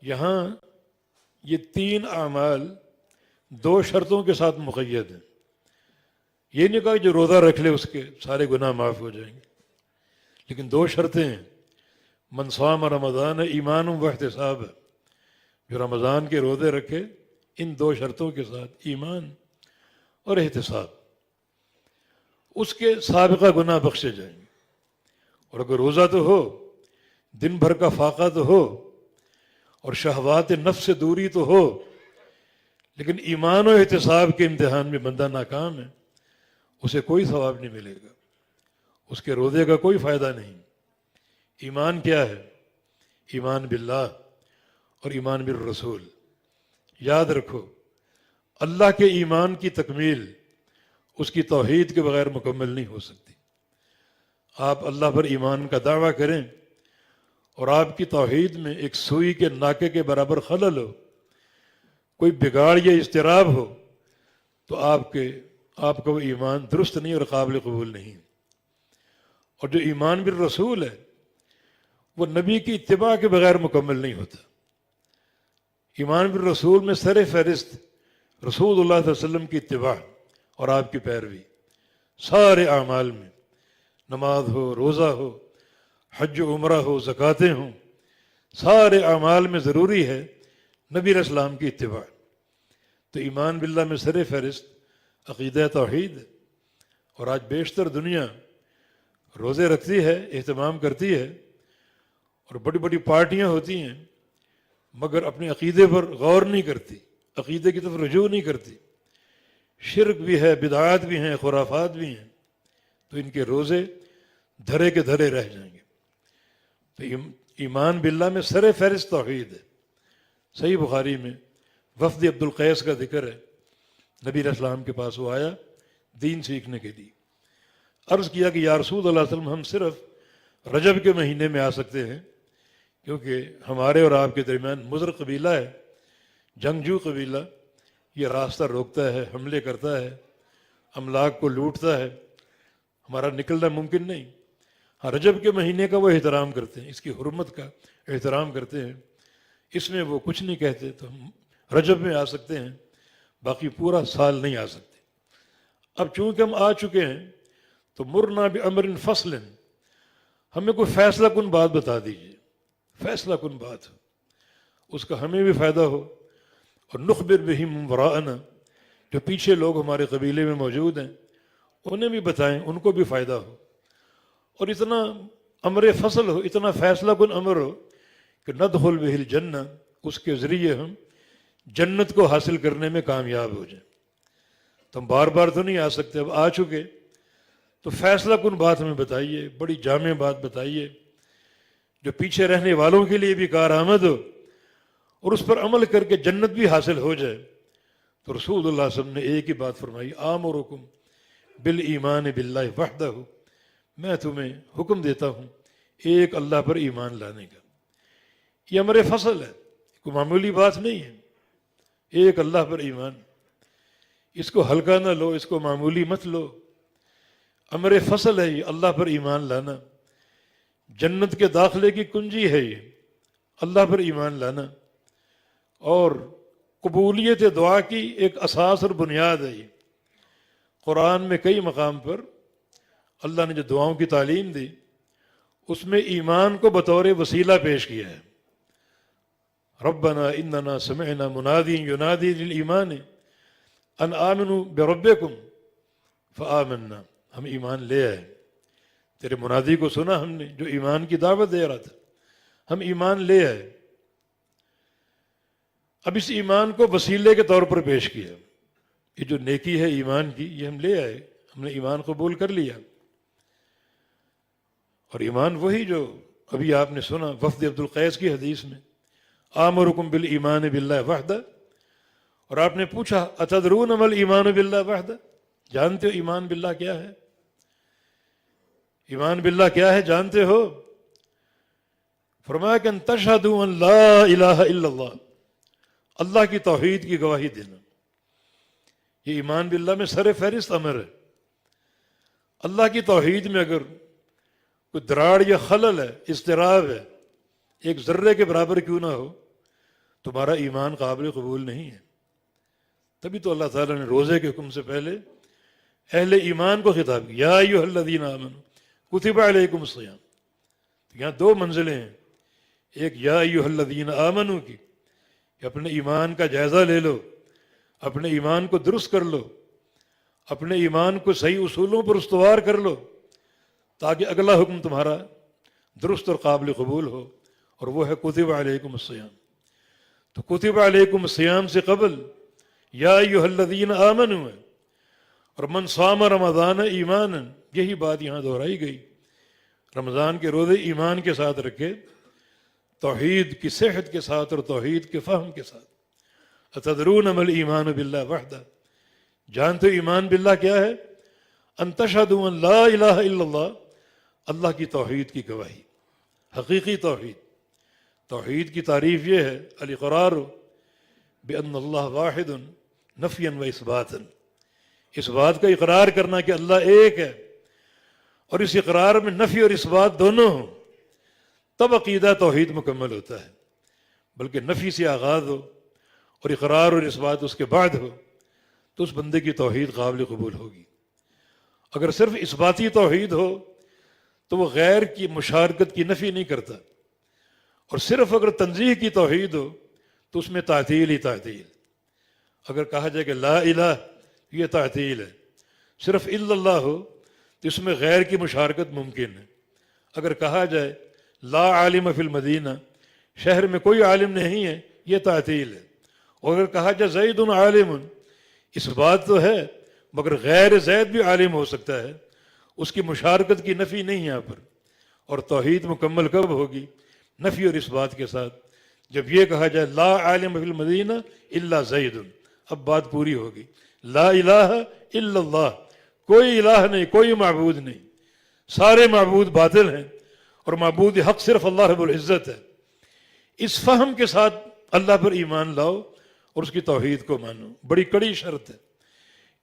یہاں یہ 3 اعمال 2 شرطوں کے ساتھ مقید ہیں. یہ نہیں کہا کہ جو روزہ رکھ لے اس کے سارے گناہ معاف ہو جائیں گے، لیکن 2 شرطیں ہیں. من صام رمضان ایمان و احتساب، جو رمضان کے روزے رکھے ان 2 شرطوں کے ساتھ، ایمان اور احتساب، اس کے سابقہ گناہ بخشے جائیں گے. اور اگر روزہ تو ہو، دن بھر کا فاقہ تو ہو، اور شہوات نفس سے دوری تو ہو، لیکن ایمان و احتساب کے امتحان میں بندہ ناکام ہے، اسے کوئی ثواب نہیں ملے گا، اس کے روزے کا کوئی فائدہ نہیں. ایمان کیا ہے؟ ایمان باللہ اور ایمان بالرسول. یاد رکھو، اللہ کے ایمان کی تکمیل اس کی توحید کے بغیر مکمل نہیں ہو سکتی. آپ اللہ پر ایمان کا دعویٰ کریں اور آپ کی توحید میں ایک سوئی کے ناکے کے برابر خلل ہو، کوئی بگاڑ یا اضطراب ہو، تو آپ کا وہ ایمان درست نہیں اور قابل قبول نہیں. اور جو ایمان بالرسول ہے وہ نبی کی اتباع کے بغیر مکمل نہیں ہوتا. ایمان بالرسول میں سر فہرست رسول اللہ صلی اللہ علیہ وسلم کی اتباع اور آپ کی پیروی. سارے اعمال میں، نماز ہو، روزہ ہو، حج و عمرہ ہو، زکاتیں ہوں، سارے اعمال میں ضروری ہے نبی علیہ السلام کی اتباع. تو ایمان باللہ میں سر فہرست عقیدہ توحید ہے. اور آج بیشتر دنیا روزے رکھتی ہے، اہتمام کرتی ہے، اور بڑی بڑی پارٹیاں ہوتی ہیں، مگر اپنے عقیدے پر غور نہیں کرتی، عقیدے کی طرف رجوع نہیں کرتی. شرک بھی ہے، بدعات بھی ہیں، خرافات بھی ہیں، تو ان کے روزے دھرے کے دھرے رہ جائیں گے. تو ایمان باللہ میں سر فہرست توحید ہے. صحیح بخاری میں وفد عبد القیس کا ذکر ہے. نبی علیہ السلام کے پاس وہ آیا دین سیکھنے کے لیے. عرض کیا کہ یا رسول اللہ صلی اللہ علیہ وسلم، ہم صرف رجب کے مہینے میں آ سکتے ہیں، کیونکہ ہمارے اور آپ کے درمیان مضر قبیلہ ہے، جنگجو قبیلہ، یہ راستہ روکتا ہے، حملے کرتا ہے، املاک کو لوٹتا ہے، ہمارا نکلنا ممکن نہیں. ہاں، رجب کے مہینے کا وہ احترام کرتے ہیں، اس کی حرمت کا احترام کرتے ہیں، اس میں وہ کچھ نہیں کہتے، تو ہم رجب میں آ سکتے ہیں، باقی پورا سال نہیں آ سکتے. اب چونکہ ہم آ چکے ہیں تو مرنا بامر فصل، ہمیں کوئی فیصلہ کن بات بتا دیجیے، فیصلہ کن بات ہو، اس کا ہمیں بھی فائدہ ہو، اور نخبر بہم من وراءنا، جو پیچھے لوگ ہمارے قبیلے میں موجود ہیں انہیں بھی بتائیں، ان کو بھی فائدہ ہو. اور اتنا امر فصل ہو، اتنا فیصلہ کن امر ہو کہ ندخل بہ الجنہ، اس کے ذریعے ہم جنت کو حاصل کرنے میں کامیاب ہو جائیں. تو ہم بار بار تو نہیں آ سکتے، اب آ چکے تو فیصلہ کن بات ہمیں بتائیے، بڑی جامع بات بتائیے جو پیچھے رہنے والوں کے لیے بھی کارآمد ہو اور اس پر عمل کر کے جنت بھی حاصل ہو جائے. تو رسول اللہ صلی اللہ علیہ وسلم نے ایک ہی بات فرمائی، آمرکم بالایمان باللہ وحدہ، میں تمہیں حکم دیتا ہوں ایک اللہ پر ایمان لانے کا. یہ امر فصل ہے، کوئی معمولی بات نہیں ہے. ایک اللہ پر ایمان، اس کو ہلکا نہ لو، اس کو معمولی مت لو. امر فصل ہے یہ، اللہ پر ایمان لانا. جنت کے داخلے کی کنجی ہے یہ، اللہ پر ایمان لانا. اور قبولیت دعا کی ایک اساس اور بنیاد ہے یہ. قرآن میں کئی مقام پر اللہ نے جو دعاؤں کی تعلیم دی اس میں ایمان کو بطور وسیلہ پیش کیا ہے. ربنا اننا سمعنا منادی ینادی للایمان ان آمنوا بربکم فآمنا، ہم ایمان لے آئے، تیرے منادی کو سنا ہم نے جو ایمان کی دعوت دے رہا تھا، ہم ایمان لے آئے. اب اس ایمان کو وسیلے کے طور پر پیش کیا. یہ جو نیکی ہے ایمان کی، یہ ہم لے آئے، ہم نے ایمان قبول کر لیا. اور ایمان وہی جو ابھی آپ نے سنا وفد عبد القیس کی حدیث میں، آمرکم بالایمان باللہ وحدہ. اور آپ نے پوچھا اتدرون ما الایمان باللہ وحدہ، جانتے ہو ایمان باللہ کیا ہے؟ ایمان باللہ کیا ہے جانتے ہو؟ فرمایا کہ ان تشہدوا ان لا الہ الا اللہ، اللہ کی توحید کی گواہی دینا. یہ ایمان باللہ میں سر فہرست امر ہے. اللہ کی توحید میں اگر کوئی دراڑ یا خلل ہے، اضطراب ہے، ایک ذرے کے برابر کیوں نہ ہو، تمہارا ایمان قابل قبول نہیں ہے۔ تبھی تو اللہ تعالیٰ نے روزے کے حکم سے پہلے اہل ایمان کو خطاب کیا، یا ایھا الذین آمنوا کتب علیکم الصیام۔ یہاں دو منزلیں ہیں، ایک یا ایھا الذین آمنوا کی کہ اپنے ایمان کا جائزہ لے لو، اپنے ایمان کو درست کر لو، اپنے ایمان کو صحیح اصولوں پر استوار کر لو، تاکہ اگلا حکم تمہارا درست اور قابل قبول ہو، اور وہ ہے کتب علیکم الصیام۔ تو کتب علیکم الصیام سے قبل یا ایھا الذین آمنوا ہے، اور من صام رمضان ایمانا، یہی بات یہاں دہرائی گئی۔ رمضان کے روزے ایمان کے ساتھ رکھے، توحید کی صحت کے ساتھ اور توحید کے فہم کے ساتھ۔ اتدرون ما الایمان باللہ وحدہ، جانتے ہو ایمان باللہ کیا ہے؟ ان تشہدوا ان لا الہ الا اللہ، اللہ کی توحید کی گواہی، حقیقی توحید۔ توحید کی تعریف یہ ہے، الاقرار بان اللہ واحد نفیا و اثباتا، اس بات کا اقرار کرنا کہ اللہ ایک ہے، اور اس اقرار میں نفی اور اثبات دونوں ہوں، تب عقیدہ توحید مکمل ہوتا ہے۔ بلکہ نفی سے آغاز ہو اور اقرار اور اثبات اس کے بعد ہو تو اس بندے کی توحید قابل قبول ہوگی۔ اگر صرف اثباتی توحید ہو تو وہ غیر کی مشارکت کی نفی نہیں کرتا، اور صرف اگر تنزیہ کی توحید ہو تو اس میں تعطیل ہی تعطیل۔ اگر کہا جائے کہ لا الہ، یہ تعطیل ہے۔ صرف الا اللہ ہو تو اس میں غیر کی مشارکت ممکن ہے۔ اگر کہا جائے لا عالم فی المدینہ، شہر میں کوئی عالم نہیں ہے، یہ تعطیل ہے۔ اور اگر کہا جائے زید عالم، اس بات تو ہے مگر غیر زید بھی عالم ہو سکتا ہے، اس کی مشارکت کی نفی نہیں یہاں پر۔ اور توحید مکمل کب ہوگی؟ نفی اور اس بات کے ساتھ، جب یہ کہا جائے لا عالم فی المدینہ الا زید، اب بات پوری ہوگی۔ لا الہ الا اللہ، کوئی الہ نہیں، کوئی معبود نہیں، سارے معبود باطل ہیں، اور معبود حق صرف اللہ رب العزت ہے۔ اس فہم کے ساتھ اللہ پر ایمان لاؤ اور اس کی توحید کو مانو، بڑی کڑی شرط ہے۔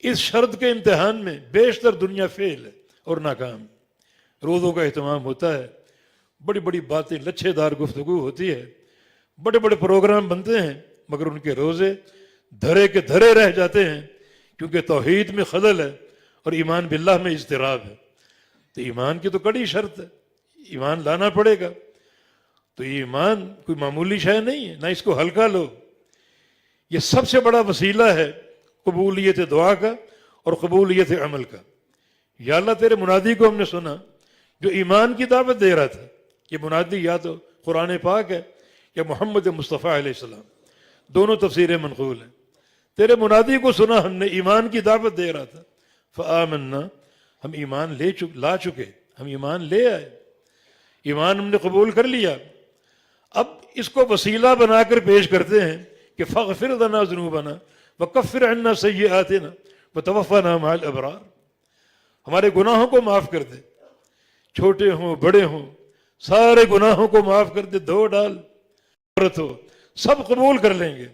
اس شرط کے امتحان میں بیشتر دنیا فیل ہے اور ناکام۔ روزوں کا اہتمام ہوتا ہے، بڑی بڑی باتیں، لچھے دار گفتگو ہوتی ہے، بڑے بڑے پروگرام بنتے ہیں، مگر ان کے روزے دھرے کے دھرے رہ جاتے ہیں، کیونکہ توحید میں خلل ہے اور ایمان باللہ میں اضطراب ہے۔ تو ایمان کی تو کڑی شرط ہے، ایمان لانا پڑے گا۔ تو یہ ایمان کوئی معمولی شے نہیں ہے، نہ اس کو ہلکا لو۔ یہ سب سے بڑا وسیلہ ہے قبولیت دعا کا اور قبولیت عمل کا۔ یا اللہ تیرے منادی کو ہم نے سنا جو ایمان کی دعوت دے رہا تھا، یہ منادی یا تو قرآن پاک ہے یا محمد مصطفیٰ علیہ السلام، دونوں تفسیریں منقول ہیں۔ تیرے منادی کو سنا ہم نے، ایمان کی دعوت دے رہا تھا، فآمنا، ہم ایمان لا چکے، ہم ایمان لے آئے، ایمان ہم نے قبول کر لیا۔ اب اس کو وسیلہ بنا کر پیش کرتے ہیں کہ فاغفر لنا ذنوبنا وکفر عنا سیئاتنا وتوفنا مع الابرار، ہمارے گناہوں کو معاف کر دے، چھوٹے ہوں بڑے ہوں، سارے گناہوں کو معاف کر دے، دھو ڈال، عورت ہو، سب قبول کر لیں گے۔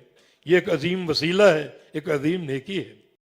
یہ ایک عظیم وسیلہ ہے، ایک عظیم نیکی ہے۔